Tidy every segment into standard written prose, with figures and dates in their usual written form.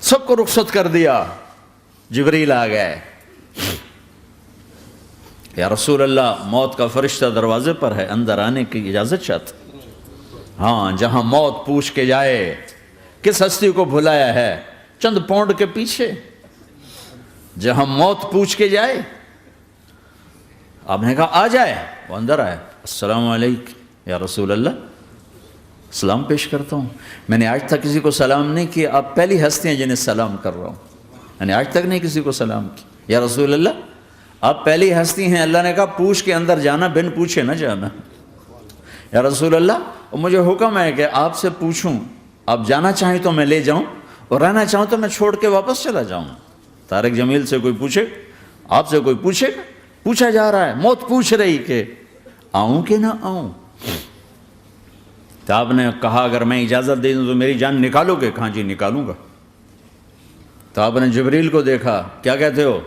سب کو رخصت کر دیا. جبریل آ گئے. یا رسول اللہ موت کا فرشتہ دروازے پر ہے, اندر آنے کی اجازت چاہتا. ہاں, جہاں موت پوچھ کے جائے کس ہستی کو بھلایا ہے, چند پونڈ کے پیچھے جہاں موت پوچھ کے جائے. آپ نے کہا آ جائے, وہ اندر آئے. السلام علیکم یا رسول اللہ, سلام پیش کرتا ہوں. میں نے آج تک کسی کو سلام نہیں کیا, آپ پہلی ہستی ہیں جنہیں سلام کر رہا ہوں. میں نے آج تک نہیں کسی کو سلام کی. یا رسول اللہ آپ پہلی ہستی ہیں. اللہ نے کہا پوچھ کے اندر جانا, بن پوچھے نہ جانا. یا رسول اللہ مجھے حکم ہے کہ آپ سے پوچھوں, آپ جانا چاہیں تو میں لے جاؤں, اور رہنا چاہوں تو میں چھوڑ کے واپس چلا جاؤں. طارق جمیل سے کوئی پوچھے, آپ سے کوئی پوچھے, پوچھا جا رہا ہے, موت پوچھ رہی کہ آؤں کہ نہ آؤں. تو آپ نے کہا اگر میں اجازت دے دوں تو میری جان نکالو گے؟ کہاں جی نکالوں گا. تو آپ نے جبریل کو دیکھا, کیا کہتے ہو,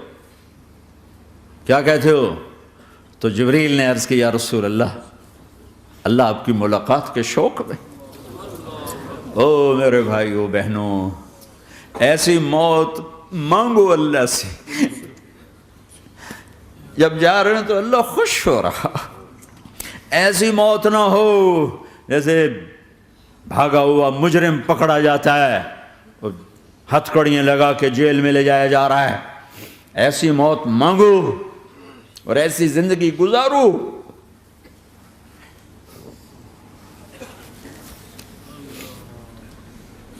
کیا کہتے ہو؟ تو جبریل نے عرض کی یا رسول اللہ, اللہ آپ کی ملاقات کے شوق میں. او میرے بھائیو بہنوں, ایسی موت مانگو اللہ سے. جب جا رہے ہیں تو اللہ خوش ہو رہا. ایسی موت نہ ہو جیسے بھاگا ہوا مجرم پکڑا جاتا ہے, ہتھکڑیاں لگا کے جیل میں لے جایا جا رہا ہے. ایسی موت مانگو اور ایسی زندگی گزارو.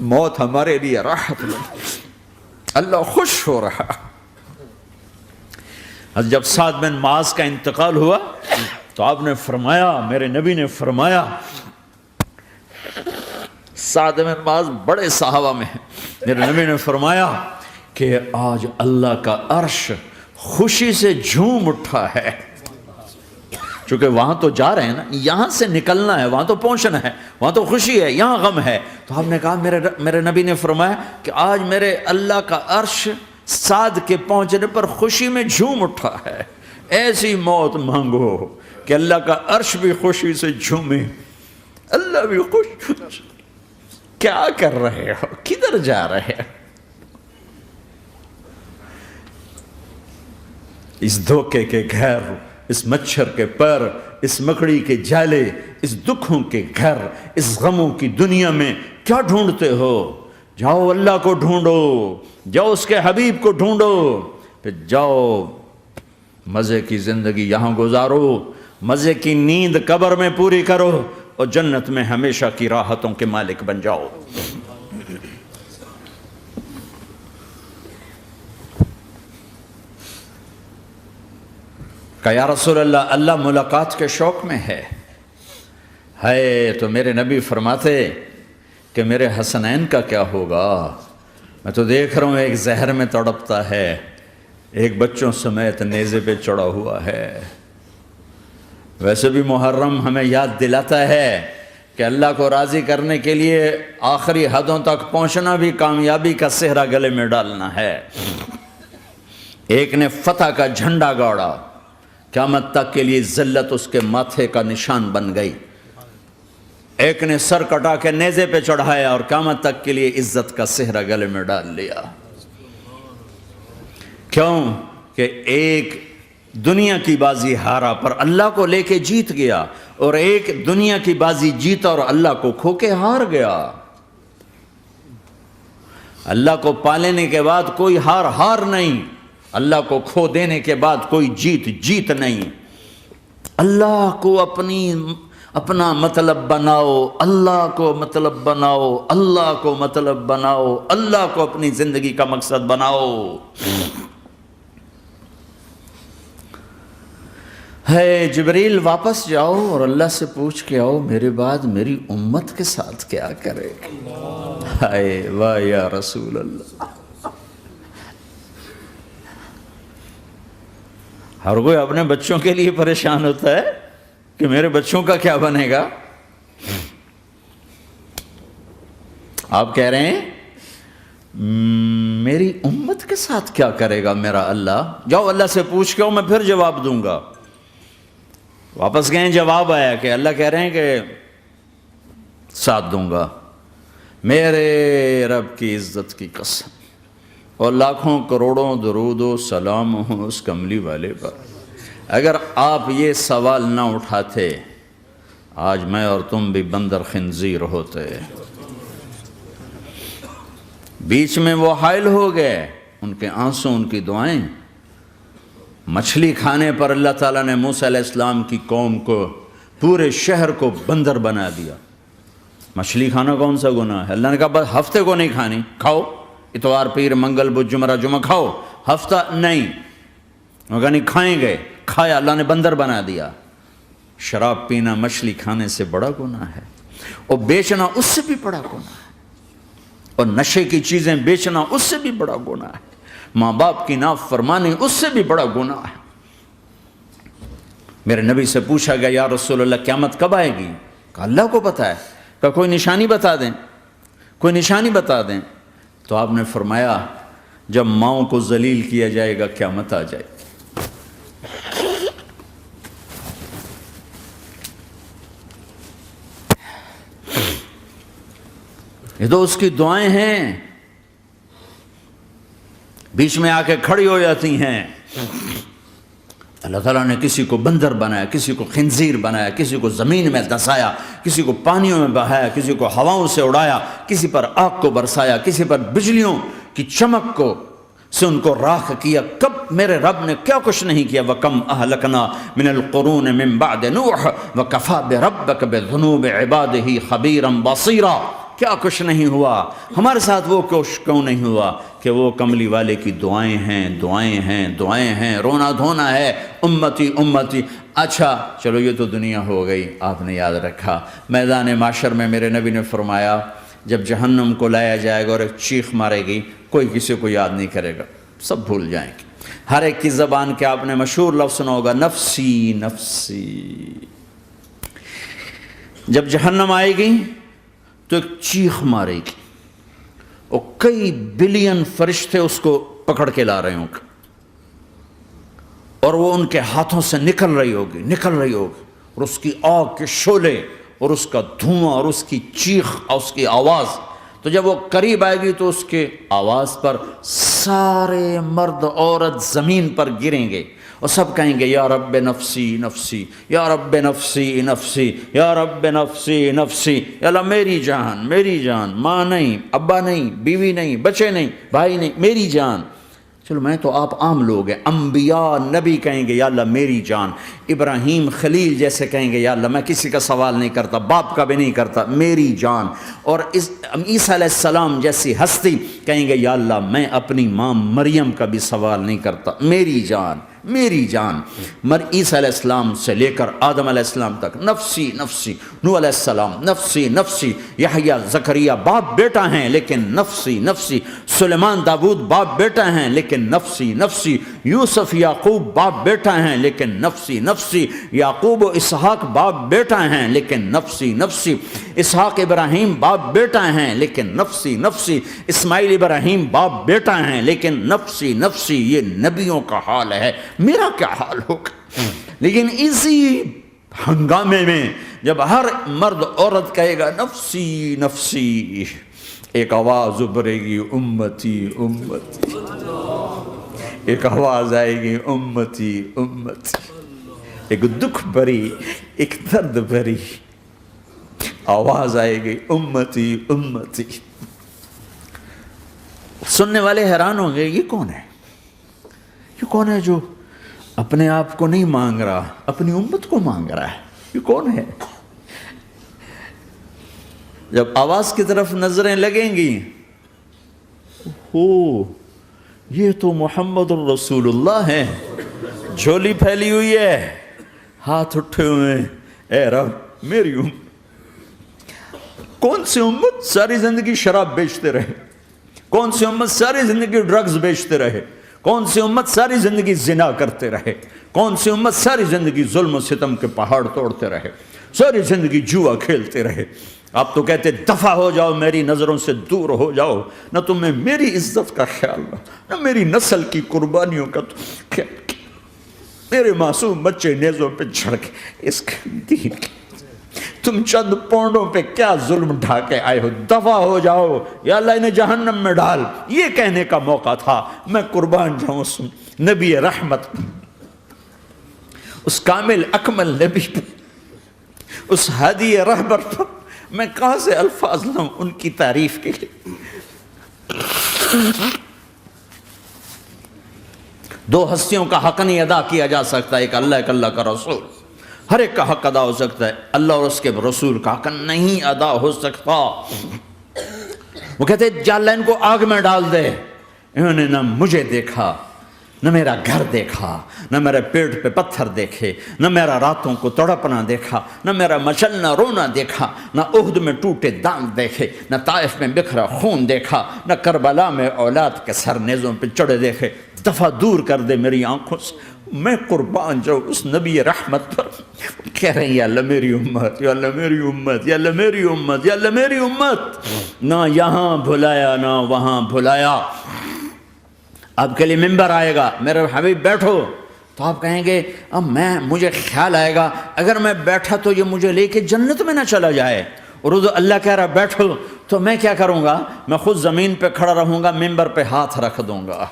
موت ہمارے لیے راحت ہے, اللہ خوش ہو رہا. جب سعد بن معاذ کا انتقال ہوا تو آپ نے فرمایا, میرے نبی نے فرمایا, سعد بن معاذ بڑے صحابہ میں ہیں, میرے نبی نے فرمایا کہ آج اللہ کا عرش خوشی سے جھوم اٹھا ہے. چونکہ وہاں تو جا رہے ہیں نا, یہاں سے نکلنا ہے, وہاں تو پہنچنا ہے, وہاں تو خوشی ہے, یہاں غم ہے. تو آپ نے کہا, میرے نبی نے فرمایا کہ آج میرے اللہ کا عرش سعد کے پہنچنے پر خوشی میں جھوم اٹھا ہے. ایسی موت مانگو کہ اللہ کا عرش بھی خوشی سے جھومے, اللہ بھی خوش. کیا کر رہے ہو, کدھر جا رہے ہو؟ اس دھوکے کے گھر, اس مچھر کے پر, اس مکڑی کے جالے, اس دکھوں کے گھر, اس غموں کی دنیا میں کیا ڈھونڈتے ہو؟ جاؤ اللہ کو ڈھونڈو, جاؤ اس کے حبیب کو ڈھونڈو, پھر جاؤ مزے کی زندگی یہاں گزارو, مزے کی نیند قبر میں پوری کرو, اور جنت میں ہمیشہ کی راحتوں کے مالک بن جاؤ. کہ یا رسول اللہ, اللہ ملاقات کے شوق میں ہے. تو میرے نبی فرماتے کہ میرے حسنین کا کیا ہوگا؟ میں تو دیکھ رہا ہوں ایک زہر میں تڑپتا ہے, ایک بچوں سمیت نیزے پہ چڑھا ہوا ہے. ویسے بھی محرم ہمیں یاد دلاتا ہے کہ اللہ کو راضی کرنے کے لیے آخری حدوں تک پہنچنا بھی کامیابی کا صحرا گلے میں ڈالنا ہے. ایک نے فتح کا جھنڈا گاڑا, قیامت تک کے لیے ذلت اس کے ماتھے کا نشان بن گئی. ایک نے سر کٹا کے نیزے پہ چڑھایا اور قیامت تک کے لیے عزت کا صحرا گلے میں ڈال لیا. کیوں کہ ایک دنیا کی بازی ہارا پر اللہ کو لے کے جیت گیا, اور ایک دنیا کی بازی جیتا اور اللہ کو کھو کے ہار گیا. اللہ کو پالینے کے بعد کوئی ہار نہیں, اللہ کو کھو دینے کے بعد کوئی جیت نہیں. اللہ کو اپنا مطلب بناؤ, اللہ کو مطلب بناؤ, اللہ کو مطلب بناؤ, اللہ کو اپنی زندگی کا مقصد بناؤ. جبریل واپس جاؤ اور اللہ سے پوچھ کے آؤ, میرے بعد میری امت کے ساتھ کیا کرے گا؟ واہ یا رسول اللہ. ہر کوئی اپنے بچوں کے لیے پریشان ہوتا ہے کہ میرے بچوں کا کیا بنے گا. آپ کہہ رہے ہیں میری امت کے ساتھ کیا کرے گا میرا اللہ؟ جاؤ اللہ سے پوچھ کے آؤ, میں پھر جواب دوں گا. واپس گئے, جواب آیا کہ اللہ کہہ رہے ہیں کہ ساتھ دوں گا. میرے رب کی عزت کی قسم, اور لاکھوں کروڑوں درود و سلام ہوں اس کملی والے پر۔ اگر آپ یہ سوال نہ اٹھاتے آج میں اور تم بھی بندر خنزیر ہوتے۔ بیچ میں وہ حائل ہو گئے، ان کے آنسو، ان کی دعائیں۔ مچھلی کھانے پر اللہ تعالیٰ نے موسیٰ علیہ السلام کی قوم کو، پورے شہر کو بندر بنا دیا۔ مچھلی کھانا کون سا گناہ ہے؟ اللہ نے کہا بس ہفتے کو نہیں کھانی، کھاؤ، اتوار پیر منگل بدھ جمعہ جمعہ کھاؤ، ہفتہ نہیں۔ وہ کہا نہیں کھائیں گے، کھایا، اللہ نے بندر بنا دیا۔ شراب پینا مچھلی کھانے سے بڑا گناہ ہے، اور بیچنا اس سے بھی بڑا گناہ ہے، اور نشے کی چیزیں بیچنا اس سے بھی بڑا گناہ ہے، ماں باپ کی نافرمانی اس سے بھی بڑا گناہ ہے۔ میرے نبی سے پوچھا گیا یا رسول اللہ قیامت کب آئے گی؟ کہا اللہ کو پتہ ہے۔ کہا کوئی نشانی بتا دیں، کوئی نشانی بتا دیں۔ تو آپ نے فرمایا جب ماؤں کو ذلیل کیا جائے گا قیامت آ جائے گی۔ یہ تو اس کی دعائیں ہیں، بیچ میں آ کے کھڑی ہو جاتی ہیں۔ اللہ تعالیٰ نے کسی کو بندر بنایا، کسی کو خنزیر بنایا، کسی کو زمین میں دسایا، کسی کو پانیوں میں بہایا، کسی کو ہواؤں سے اڑایا، کسی پر آگ کو برسایا، کسی پر بجلیوں کی چمک کو سے ان کو راکھ کیا۔ کب میرے رب نے کیا کچھ نہیں کیا۔ وَكَمْ أَهْلَكْنَا مِنَ الْقُرُونِ مِن بَعْدِ نُوحٍ وَكَفَىٰ بِرَبِّكَ بِذُنُوبِ عِبَادِهِ خَبِيرًا بَصِيرًا۔ کیا کچھ نہیں ہوا ہمارے ساتھ، وہ کچھ کیوں نہیں ہوا کہ وہ کملی والے کی دعائیں ہیں، دعائیں ہیں، دعائیں ہیں، رونا دھونا ہے، امتی امتی۔ اچھا چلو یہ تو دنیا ہو گئی، آپ نے یاد رکھا۔ میدان معاشر میں میرے نبی نے فرمایا جب جہنم کو لایا جائے گا اور ایک چیخ مارے گی، کوئی کسی کو یاد نہیں کرے گا، سب بھول جائیں گے۔ ہر ایک کی زبان کے آپ نے مشہور لفظ سنا ہوگا نفسی نفسی۔ جب جہنم آئے گی تو ایک چیخ مارے گی، اور کئی بلین فرشتے اس کو پکڑ کے لا رہے ہوں گے، اور وہ ان کے ہاتھوں سے نکل رہی ہوگی، اور اس کی آگ کے شعلے اور اس کا دھواں اور اس کی چیخ اور اس کی آواز۔ تو جب وہ قریب آئے گی تو اس کے آواز پر سارے مرد عورت زمین پر گریں گے، اور سب کہیں گے یا رب نفسی نفسی، یا رب نفسی نفسی، یا رب نفسی نفسی، یا اللہ میری جان، میری جان، ماں نہیں، ابا نہیں، بیوی نہیں، بچے نہیں، بھائی نہیں، میری جان۔ چلو میں تو آپ عام لوگ ہیں، انبیاء نبی کہیں گے یا اللہ میری جان، ابراہیم خلیل جیسے کہیں گے یا اللہ میں کسی کا سوال نہیں کرتا، باپ کا بھی نہیں کرتا، میری جان، اور عیسیٰ علیہ السلام جیسی ہستی کہیں گے یا اللہ میں اپنی ماں مریم کا بھی سوال نہیں کرتا، میری جان، میری جان۔ عیسیٰ علیہ السلام سے لے کر آدم علیہ السلام تک نفسی نفسی، نوح علیہ السلام نفسی نفسی، یحییٰ زکریا باپ بیٹا ہیں لیکن نفسی نفسی، سلیمان داؤد باپ بیٹا ہیں لیکن نفسی نفسی، یوسف یعقوب باپ بیٹا ہیں لیکن نفسی نفسی، یعقوب و اسحاق باپ بیٹا ہیں لیکن نفسی نفسی، اسحاق ابراہیم باپ بیٹا ہیں لیکن نفسی نفسی، اسماعیل ابراہیم باپ بیٹا ہیں لیکن نفسی نفسی۔ یہ نبیوں کا حال ہے، میرا کیا حال ہوگا؟ لیکن اسی ہنگامے میں جب ہر مرد عورت کہے گا نفسی نفسی، ایک آواز ابھرے گی امتی امتی، ایک آواز آئے گی امتی امتی، ایک دکھ بھری، ایک درد بھری آواز آئے گی امتی امتی۔ سننے والے حیران ہوں گے یہ کون ہے، یہ کون ہے جو اپنے آپ کو نہیں مانگ رہا، اپنی امت کو مانگ رہا ہے، یہ کون ہے؟ جب آواز کی طرف نظریں لگیں گی، یہ تو محمد الرسول اللہ ہے، جھولی پھیلی ہوئی ہے، ہاتھ اٹھے ہوئے ہیں، اے رب میری امت۔ کون سی امت ساری زندگی شراب بیچتے رہے، کون سی امت ساری زندگی ڈرگز بیچتے رہے، کون سی امت ساری زندگی زنا کرتے رہے، کون سی امت ساری زندگی ظلم و ستم کے پہاڑ توڑتے رہے، ساری زندگی جوا کھیلتے رہے۔ آپ تو کہتے دفع ہو جاؤ، میری نظروں سے دور ہو جاؤ، نہ تمہیں میری عزت کا خیال نہ میری نسل کی قربانیوں کا خیال، میرے معصوم بچے نیزوں پہ چڑھ کے اس کے دین تم چند پونڈوں پہ کیا ظلم ڈھا کے آئے ہو، دفع ہو جاؤ یا اللہ انہیں جہنم میں ڈال، یہ کہنے کا موقع تھا۔ میں قربان جاؤں اس نبی رحمت، اس کامل اکمل نبی پر، اس ہادی رہبر پر میں کہاں سے الفاظ لاؤں ان کی تعریف کے لیے۔ دو ہستیوں کا حق نہیں ادا کیا جا سکتا، ایک اللہ، ایک اللہ کا رسول۔ ہر ایک کا حق ادا ہو سکتا ہے، اللہ اور اس کے رسول کا حق نہیں ادا ہو سکتا۔ وہ کہتے جا اللہ ان کو آگ میں ڈال دے۔ انہوں نے نہ مجھے دیکھا، نہ میرا گھر دیکھا، نہ میرے پیٹ پہ پتھر دیکھے، نہ میرا راتوں کو تڑپنا دیکھا، نہ میرا مچلنا رونا دیکھا، نہ احد میں ٹوٹے دانت دیکھے، نہ طائف میں بکھرا خون دیکھا، نہ کربلا میں اولاد کے سر نیزوں پہ چڑھے دیکھے۔ دفعہ دور کر دے میری آنکھوں سے، میں قربان جاؤں اس نبی رحمت پر۔ کہہ رہے ہیں یا اللہ میری امت، یا اللہ میری امت، یا اللہ میری امت، یا اللہ میری امت۔ نہ یہاں بھلایا نہ وہاں بھلایا۔ آپ کے لیے ممبر آئے گا، میرے حبیب بیٹھو، تو آپ کہیں گے اب مجھے خیال آئے گا اگر میں بیٹھا تو یہ مجھے لے کے جنت میں نہ چلا جائے، اور اللہ کہہ رہا بیٹھو تو میں کیا کروں گا؟ میں خود زمین پہ کھڑا رہوں گا، ممبر پہ ہاتھ رکھ دوں گا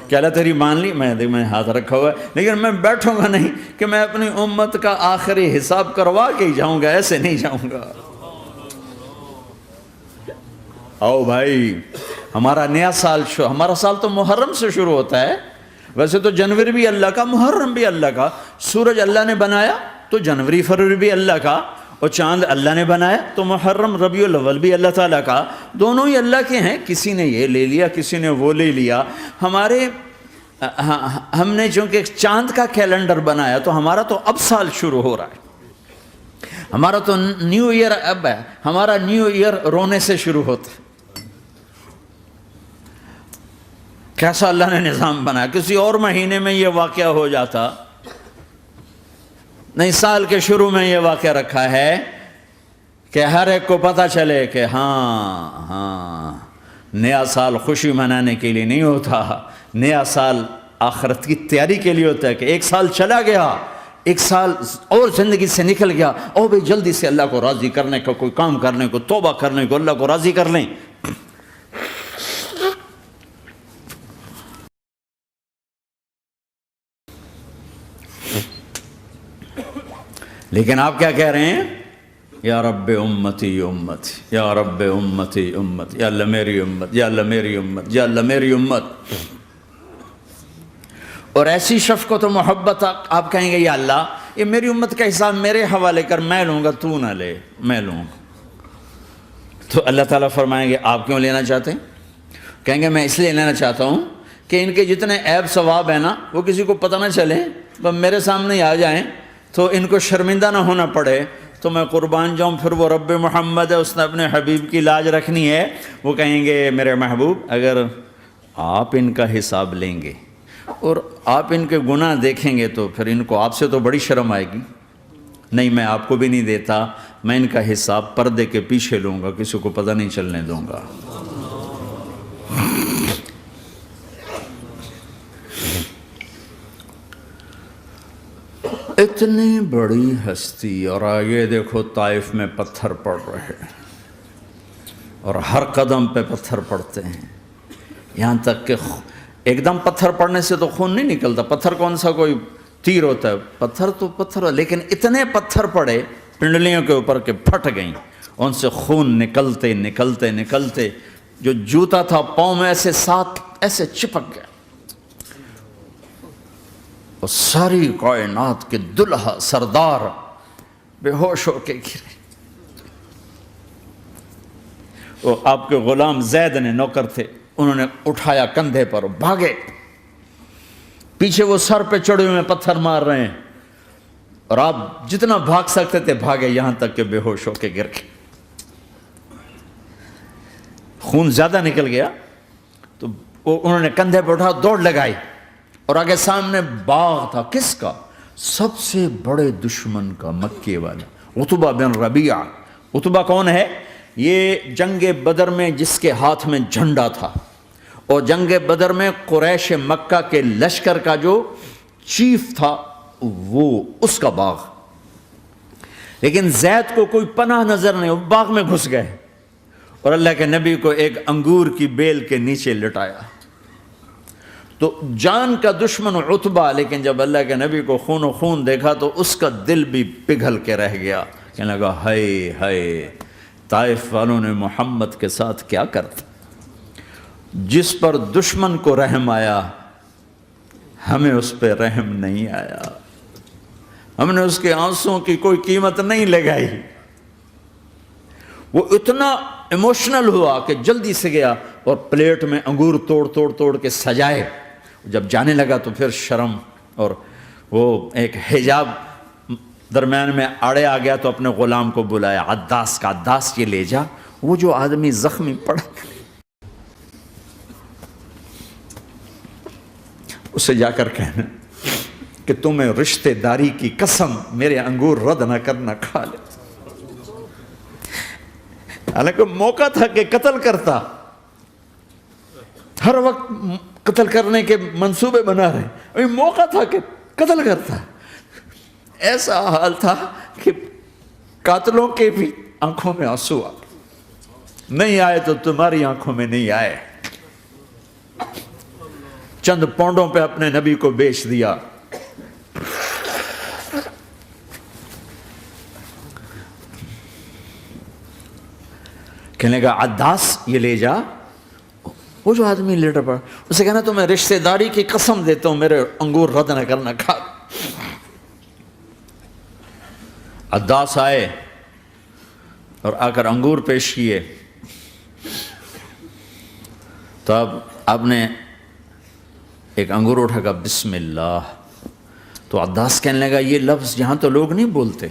کہ اللہ تیری مان لی، میں ہاتھ رکھا ہوا ہے، لیکن میں بیٹھوں گا نہیں کہ میں اپنی امت کا آخری حساب کروا کے ہی جاؤں گا، ایسے نہیں جاؤں گا۔ آؤ بھائی، ہمارا نیا سال ہمارا سال تو محرم سے شروع ہوتا ہے، ویسے تو جنوری بھی اللہ کا، محرم بھی اللہ کا، سورج اللہ نے بنایا تو جنوری فروری بھی اللہ کا، اور چاند اللہ نے بنایا تو محرم ربیع الاول بھی اللہ تعالیٰ کا، دونوں ہی اللہ کے ہیں۔ کسی نے یہ لے لیا، کسی نے وہ لے لیا۔ ہم نے چونکہ چاند کا کیلنڈر بنایا تو ہمارا تو اب سال شروع ہو رہا ہے، ہمارا تو نیو ایئر اب ہے، ہمارا نیو ایئر رونے سے شروع ہوتا ہے۔ کیسا اللہ نے نظام بنایا، کسی اور مہینے میں یہ واقعہ ہو جاتا، نہیں سال کے شروع میں یہ واقعہ رکھا ہے کہ ہر ایک کو پتہ چلے کہ ہاں نیا سال خوشی منانے کے لیے نہیں ہوتا، نیا سال آخرت کی تیاری کے لیے ہوتا ہے کہ ایک سال چلا گیا، ایک سال اور زندگی سے نکل گیا، او بھئی جلدی سے اللہ کو راضی کرنے کا کوئی کام کرنے کو، توبہ کرنے کو، اللہ کو راضی کر لیں۔ لیکن آپ کیا کہہ رہے ہیں؟ یا رب امتی امت، یا رب امتی امت، یا اللہ میری امت، یا اللہ میری امت، یا اللہ میری امت۔ اور ایسی شفقت و محبت آپ کہیں گے یا اللہ یہ میری امت کا حساب میرے حوالے کر، میں لوں گا، تو نہ لے، میں لوں گا۔ تو اللہ تعالیٰ فرمائیں گے آپ کیوں لینا چاہتے ہیں؟ کہیں گے میں اس لیے لینا چاہتا ہوں کہ ان کے جتنے عیب ثواب ہیں نا وہ کسی کو پتہ نہ چلے، بس میرے سامنے ہی آ جائیں تو ان کو شرمندہ نہ ہونا پڑے، تو میں قربان جاؤں۔ پھر وہ رب محمد ہے، اس نے اپنے حبیب کی لاج رکھنی ہے، وہ کہیں گے میرے محبوب اگر آپ ان کا حساب لیں گے اور آپ ان کے گناہ دیکھیں گے تو پھر ان کو آپ سے تو بڑی شرم آئے گی، نہیں میں آپ کو بھی نہیں دیتا، میں ان کا حساب پردے کے پیچھے لوں گا، کسی کو پتہ نہیں چلنے دوں گا۔ اتنی بڑی ہستی، اور آگے دیکھو طائف میں پتھر پڑ رہے ہیں، اور ہر قدم پہ پتھر پڑتے ہیں، یہاں تک کہ ایک دم پتھر پڑنے سے تو خون نہیں نکلتا، پتھر کون سا کوئی تیر ہوتا ہے، پتھر تو پتھر، لیکن اتنے پتھر پڑے پنڈلیوں کے اوپر کہ پھٹ گئیں، ان سے خون نکلتے نکلتے نکلتے جو جوتا تھا پاؤں میں ایسے ساتھ ایسے چپک گیا، اور ساری کائنات کے دلہا سردار بے ہوش ہو کے گرے۔ وہ آپ کے غلام زید نے نوکر تھے، انہوں نے اٹھایا کندھے پر، بھاگے، پیچھے وہ سر پہ چڑھے ہوئے پتھر مار رہے ہیں، اور آپ جتنا بھاگ سکتے تھے بھاگے، یہاں تک کہ بے ہوش ہو کے گر گئے۔ خون زیادہ نکل گیا تو انہوں نے کندھے پہ اٹھا، دوڑ لگائی، اور آگے سامنے باغ تھا، کس کا؟ سب سے بڑے دشمن کا، مکے والا عتبہ بن ربیعہ۔ عتبہ کون ہے؟ یہ جنگ بدر میں جس کے ہاتھ میں جھنڈا تھا، اور جنگ بدر میں قریش مکہ کے لشکر کا جو چیف تھا وہ، اس کا باغ۔ لیکن زید کو کوئی پناہ نظر نہیں، وہ باغ میں گھس گئے اور اللہ کے نبی کو ایک انگور کی بیل کے نیچے لٹایا۔ تو جان کا دشمن عتبہ، لیکن جب اللہ کے نبی کو خون و خون دیکھا تو اس کا دل بھی پگھل کے رہ گیا، کہنے لگا ہائے ہائے، طائف والوں نے محمد کے ساتھ کیا کرتا۔ جس پر دشمن کو رحم آیا ہمیں اس پہ رحم نہیں آیا، ہم نے اس کے آنسوں کی کوئی قیمت نہیں لگائی۔ وہ اتنا ایموشنل ہوا کہ جلدی سے گیا اور پلیٹ میں انگور توڑ کے سجائے۔ جب جانے لگا تو پھر شرم اور وہ ایک حجاب درمیان میں آڑے آ گیا، تو اپنے غلام کو بلایا، عداس کا، عداس یہ لے جا وہ جو آدمی زخمی پڑا، اسے جا کر کہنا کہ تمہیں رشتہ داری کی قسم میرے انگور رد نہ کرنا، کھا لے۔ حالانکہ موقع تھا کہ قتل کرتا، ہر وقت قتل کرنے کے منصوبے بنا رہے، ابھی موقع تھا کہ قتل کرتا۔ ایسا حال تھا کہ قاتلوں کے بھی آنکھوں میں آنسو آ نہیں آئے تو تمہاری آنکھوں میں نہیں آئے۔ چند پونڈوں پہ اپنے نبی کو بیچ دیا۔ کہنے کا عداس یہ لے جا، وہ جو آدمی لیٹر پڑا، اسے کہنا تو میں رشتہ داری کی قسم دیتا ہوں میرے انگور رد نہ کرنا، کھا۔ عداس آئے اور آ کر انگور پیش کیے، تو اب آپ نے ایک انگور اٹھا کر بسم اللہ، تو عداس کہنے لگا یہ لفظ یہاں تو لوگ نہیں بولتے۔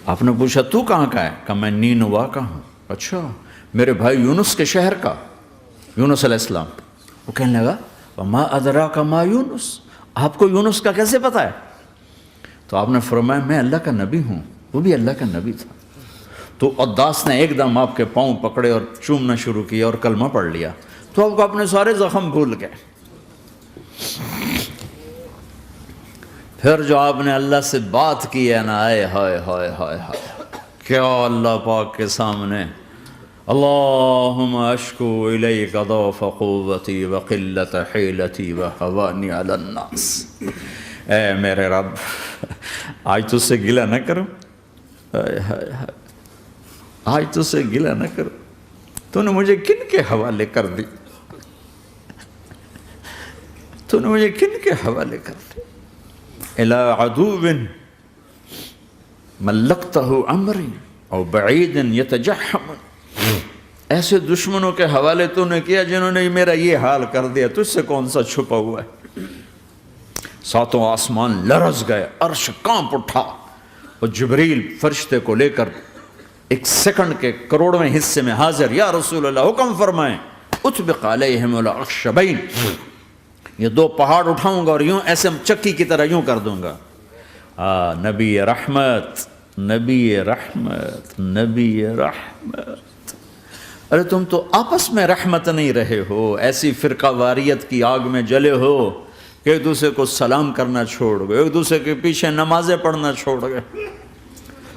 آپ نے پوچھا تو کہاں کا ہے؟ کہا میں نینوا کا ہوں۔ اچھا، میرے بھائی یونس کے شہر کا، یونس علیہ السلام۔ وہ کہنے لگا وما ادراک ما یونس، آپ کو یونس کا کیسے پتا ہے؟ تو آپ نے فرمایا میں اللہ کا نبی ہوں، وہ بھی اللہ کا نبی تھا۔ تو عداس نے ایک دم آپ کے پاؤں پکڑے اور چومنا شروع کیا اور کلمہ پڑھ لیا، تو آپ کو اپنے سارے زخم بھول گئے۔ پھر جو آپ نے اللہ سے بات کی ہے نا، آئے ہائے ہائے ہائے ہائے، کیا اللہ پاک کے سامنے اللہم اشکو الیک ضعف قوتی وقلت حیلتی وہوانی علی الناس، اے میرے رب آج تجھ سے گلہ نہ کروں، آج تجھ سے گلہ نہ کروں، تو نے مجھے کن کے حوالے کر دی، تو نے مجھے کن کے حوالے کر دی، الی عدو ملکتہ امری او بعید یتجحم، ایسے دشمنوں کے حوالے تو نے کیا جنہوں نے میرا یہ حال کر دیا، تجھ سے کون سا چھپا ہوا ہے۔ ساتوں آسمان لرز گئے، عرش کانپ اٹھا، اور جبریل فرشتے کو لے کر ایک سیکنڈ کے کروڑویں حصے میں حاضر، یا رسول اللہ حکم فرمائیں اطبق علیہم الاخشبین، یہ دو پہاڑ اٹھاؤں گا اور یوں ایسے چکی کی طرح یوں کر دوں گا۔ نبی رحمت، نبی رحمت، نبی رحمت۔ ارے تم تو آپس میں رحمت نہیں رہے ہو، ایسی فرقہ واریت کی آگ میں جلے ہو کہ ایک دوسرے کو سلام کرنا چھوڑ گئے، ایک دوسرے کے پیچھے نمازیں پڑھنا چھوڑ گئے،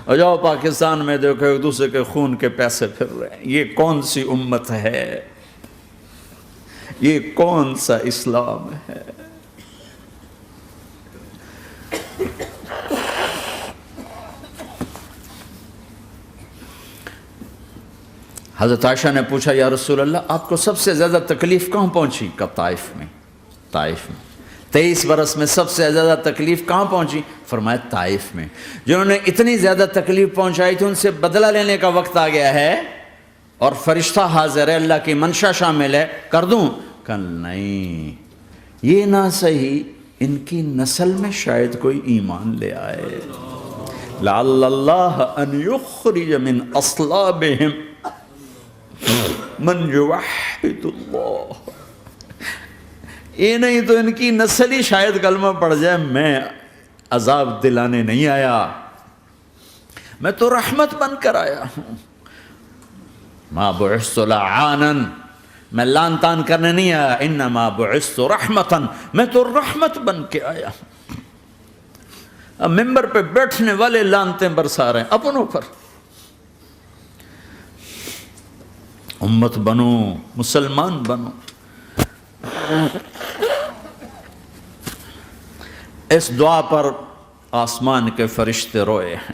اور جاؤ پاکستان میں دیکھو ایک دوسرے کے خون کے پیسے پھر رہے ہیں۔ یہ کون سی امت ہے؟ یہ کون سا اسلام ہے؟ حضرت عائشہ نے پوچھا یا رسول اللہ آپ کو سب سے زیادہ تکلیف کہاں پہنچی؟ کہا طائف میں، طائف میں۔ 23 برس میں سب سے زیادہ تکلیف کہاں پہنچی؟ فرمایا طائف میں۔ جنہوں نے اتنی زیادہ تکلیف پہنچائی تھی ان سے بدلہ لینے کا وقت آ گیا ہے، اور فرشتہ حاضر ہے، اللہ کی منشا شامل ہے، کر دوں؟ کہ نہیں، یہ نہ صحیح، ان کی نسل میں شاید کوئی ایمان لے آئے، لعل اللہ ان یخرج من اصلابہم من یوحد اللہ، یہ نہیں تو ان کی نسل ہی شاید کلمہ پڑھ جائے۔ میں عذاب دلانے نہیں آیا، میں تو رحمت بن کر آیا ہوں۔ ما بعثت لعانا، میں لان تان کرنے نہیں آیا، انما بعثت رحمتا، میں تو رحمت بن کے آیا ہوں۔ اب ممبر پہ بیٹھنے والے لانتیں برسا رہے ہیں اپنوں پر. امت بنو، مسلمان بنو. اس دعا پر آسمان کے فرشتے روئے ہیں.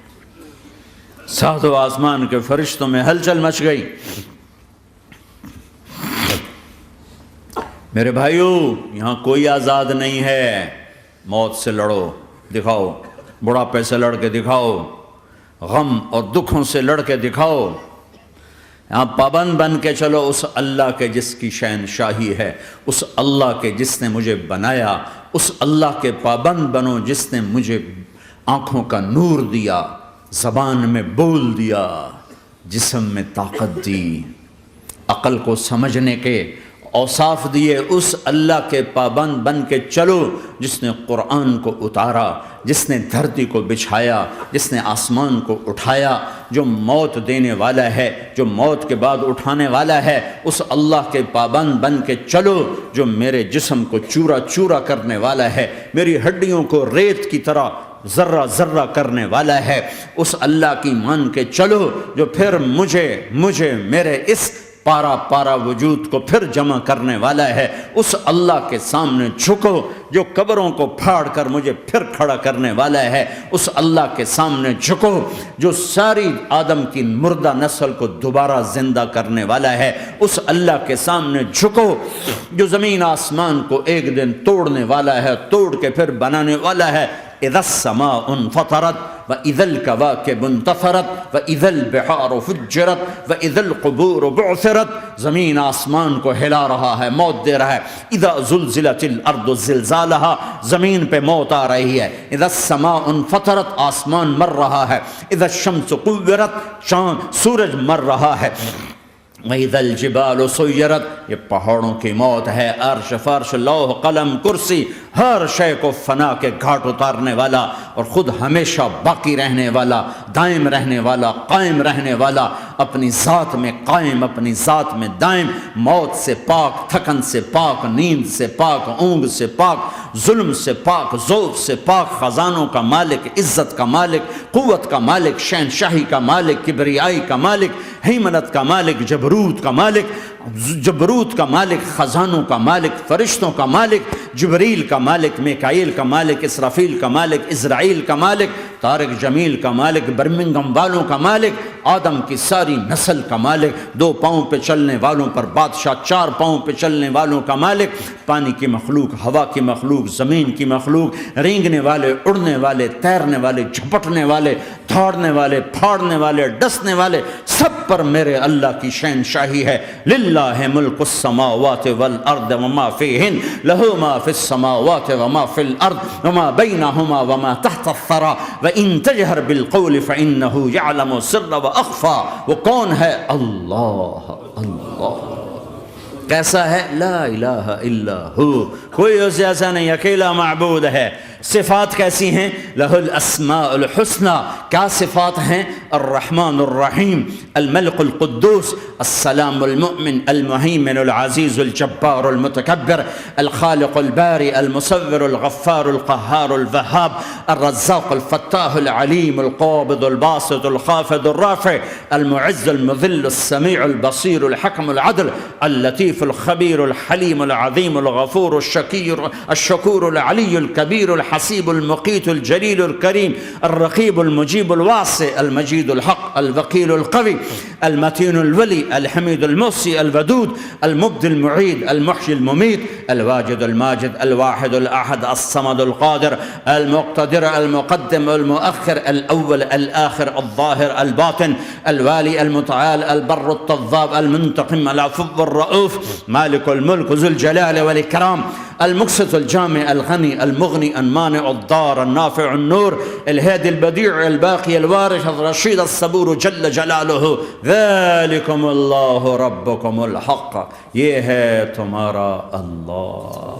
ساتوں آسمان کے فرشتوں میں ہلچل مچ گئی. میرے بھائیو، یہاں کوئی آزاد نہیں ہے. موت سے لڑو، دکھاؤ. بڑھاپے سے لڑ کے دکھاؤ. غم اور دکھوں سے لڑ کے دکھاؤ. یہاں پابند بن کے چلو اس اللہ کے جس کی شہنشاہی ہے، اس اللہ کے جس نے مجھے بنایا. اس اللہ کے پابند بنو جس نے مجھے آنکھوں کا نور دیا، زبان میں بول دیا، جسم میں طاقت دی، عقل کو سمجھنے کے اوصاف دیے. اس اللہ کے پابند بن کے چلو جس نے قرآن کو اتارا، جس نے دھرتی کو بچھایا، جس نے آسمان کو اٹھایا، جو موت دینے والا ہے، جو موت کے بعد اٹھانے والا ہے. اس اللہ کے پابند بن کے چلو جو میرے جسم کو چورا چورا کرنے والا ہے، میری ہڈیوں کو ریت کی طرح ذرہ ذرہ کرنے والا ہے. اس اللہ کی مان کے چلو جو پھر مجھے میرے اس پارا پارا وجود کو پھر جمع کرنے والا ہے. اس اللہ کے سامنے جھکو جو قبروں کو پھاڑ کر مجھے پھر کھڑا کرنے والا ہے. اس اللہ کے سامنے جھکو جو ساری آدم کی مردہ نسل کو دوبارہ زندہ کرنے والا ہے. اس اللہ کے سامنے جھکو جو زمین آسمان کو ایک دن توڑنے والا ہے، توڑ کے پھر بنانے والا ہے. اذا السماء انفطرت واذا الكواكب انتثرت واذا البحار فجرت واذا القبور بعثرت. زمین آسمان کو ہلا رہا ہے، موت دے رہا ہے. اذا زلزلت الارض زلزالها، زمین پہ موت آ رہی ہے. اذا السماء انفطرت، آسمان مر رہا ہے. اذا الشمس قورت، چاند سورج مر رہا ہے. وَإِذَا الْجِبَالُ سُيِّرَتْ، یہ پہاڑوں کی موت ہے. عرش فرش لوح قلم کرسی ہر شے کو فنا کے گھاٹ اتارنے والا اور خود ہمیشہ باقی رہنے والا، دائم رہنے والا، قائم رہنے والا، اپنی ذات میں قائم، اپنی ذات میں دائم، موت سے پاک، تھکن سے پاک، نیند سے پاک، اونگ سے پاک، ظلم سے پاک، ذوق سے پاک، خزانوں کا مالک، عزت کا مالک، قوت کا مالک، شہنشاہی کا مالک، کبریائی کا مالک، ہیمنت کا مالک، جبروت کا مالک، جبروت کا مالک، خزانوں کا مالک، فرشتوں کا مالک، جبریل کا مالک، میکائیل کا مالک، اسرافیل کا مالک، اسرائیل کا مالک، طارق جمیل کا مالک، برمنگم والوں کا مالک، آدم کی ساری نسل کا مالک، 2 پاؤں پہ چلنے والوں پر بادشاہ، 4 پاؤں پہ چلنے والوں کا مالک، پانی کی مخلوق، ہوا کی مخلوق، زمین کی مخلوق، رینگنے والے، اڑنے والے، تیرنے والے، جھپٹنے والے، دھاڑنے والے، پھاڑنے والے، ڈسنے والے، سب پر میرے اللہ کی شہنشاہی ہے. للہ ملک السماوات والارض وما فیہن، لہ ما فی السماوات وما فی الارض وما بینہما وما تحت الثری وان تجہر بالقول فانہ یعلم السر واخفی. وہ کون ہے؟ اللہ. اللہ کیسا ہے؟ لا الہ الا ہو، کوئی اس جیسا نہیں، اکیلا معبود ہے. صفات کیسی ہیں؟ لہ الاسماء الحسنى. کیا صفات ہیں؟ الرحمن الرحیم، الملک القدوس، السلام المؤمن، المہیمن العزیز الجبار المتکبر، الخالق الباری المصور الغفار القہار الوہاب، الرزاق الفتاح العلیم القابض الباسط الخافض الرافع، المعز المذل السمیع البصیر الحکم العدل، اللطیف الخبیر الحلیم العظیم الغفور الشکور العلی الکبیر الحسیب المقیت الجلیل الکریم، الرقیب المجیب الواسع، المجید الحق، الوکیل القوی، المتین الولی، الحمید المحصی، الودود، المبدی المعید، المحیی الممیت، الواجد الماجد، الواحد الاحد، الصمد القادر، المقتدر، المقدم، المؤخر، الاول، الاخر، الظاهر، الباطن، الوالي، المتعال، البر، التواب، المنتقم، العفو، الرؤوف، مالك الملك، ذو الجلال والإكرام، المقسط، الجامع، الغني، المغني، المانع، الضار، النافع، النور، الهادي، البديع، الباقي، الوارث، الرشيد، الصبور جل جلاله. ذلكم الله ربكم الحق، یہ ہے تمہارا اللہ.